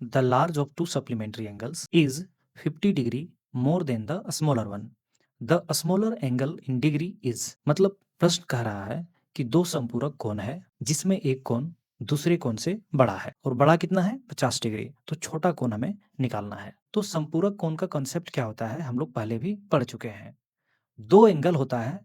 The large of two supplementary angles is 50 degree more than the smaller one. The smaller angle in degree is मतलब प्रश्न कह रहा है कि दो संपूरक कोण है जिसमें एक कोण दूसरे कोण से बड़ा है और बड़ा कितना है 50 डिग्री। तो छोटा कोण हमें निकालना है। तो संपूरक कोण का कॉन्सेप्ट क्या होता है हम लोग पहले भी पढ़ चुके हैं। दो एंगल होता है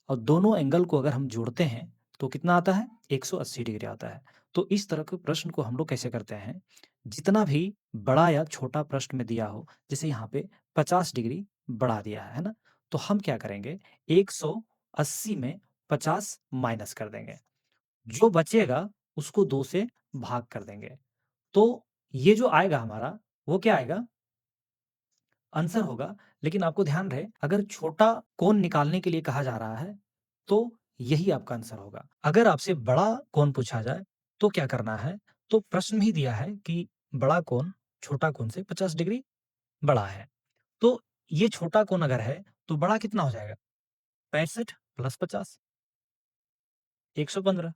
और दोनों एंगल को अगर हम जोड़ते हैं तो कितना आता है 180 डिग्री आता है। तो इस तरह के प्रश्न को हम लोग कैसे करते हैं, जितना भी बड़ा या छोटा प्रश्न में दिया हो, जैसे यहाँ पे 50 डिग्री बढ़ा दिया है ना, तो हम क्या करेंगे 180 में 50 माइनस कर देंगे, जो बचेगा उसको 2 से भाग कर देंगे। तो ये जो आएगा हमारा वो क्या आएगा, आंसर होगा। लेकिन आपको ध्यान रहे अगर छोटा कोण निकालने के लिए कहा जा रहा है तो यही आपका आंसर होगा। अगर आपसे बड़ा कोण पूछा जाए तो क्या करना है, तो प्रश्न ही दिया है कि बड़ा कोण छोटा कोण से 50 डिग्री बड़ा है। तो ये छोटा कोण अगर है तो बड़ा कितना हो जाएगा 65 प्लस 50 115।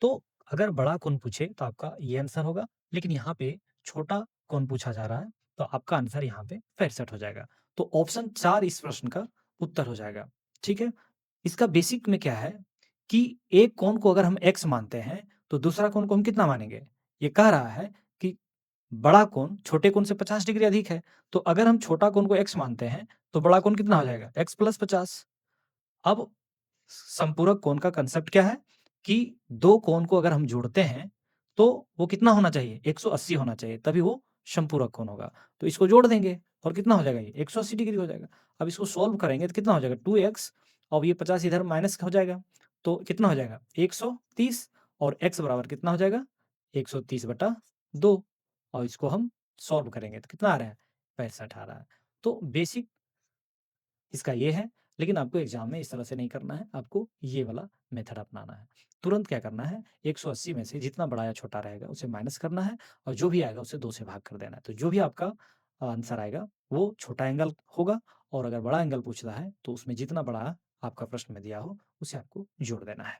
तो अगर बड़ा कोण पूछे तो आपका ये आंसर होगा, लेकिन यहाँ पे छोटा कोण पूछा जा रहा है तो आपका आंसर यहाँ पे 65 हो जाएगा। तो ऑप्शन 4 इस प्रश्न का उत्तर हो जाएगा। ठीक है? इसका बेसिक में क्या है कि एक कोण को अगर हम x मानते हैं तो दूसरा कोण को हम कितना मानेंगे? ये कह रहा है कि बड़ा कोण छोटे कोण से 50 डिग्री अधिक है। तो अगर हम छोटा कोण को x मानते हैं तो बड़ा कोण कितना हो जाएगा? x plus 50। अब संपूरक कोण का कांसेप्ट क्या है कि दो कोण को अगर हम जोड़ते हैं तो वो कितना होना चाहिए 180 होना चाहिए, तभी वो संपूरक कोण होगा। तो इसको जोड़ देंगे और कितना हो जाएगा ये 180 डिग्री हो जाएगा। अब इसको सॉल्व करेंगे तो कितना हो जाएगा 2x और ये 50 इधर माइनस हो जाएगा तो कितना हो जाएगा 130 और x बराबर कितना हो जाएगा 130/2 और इसको हम सॉल्व करेंगे तो कितना आ रहा है 65 आ रहा है। तो बेसिक इसका ये है, लेकिन आपको एग्जाम में इस तरह से नहीं करना है, आपको ये वाला मेथड अपनाना है। तुरंत क्या करना है 180 में से जितना बड़ा या छोटा रहेगा उसे माइनस करना है और जो भी आएगा उसे 2 से भाग कर देना है। तो जो भी आपका आंसर आएगा वो छोटा एंगल होगा और अगर बड़ा एंगल पूछ रहा है तो उसमें जितना बड़ा आपका प्रश्न में दिया हो उसे आपको जोड़ देना है।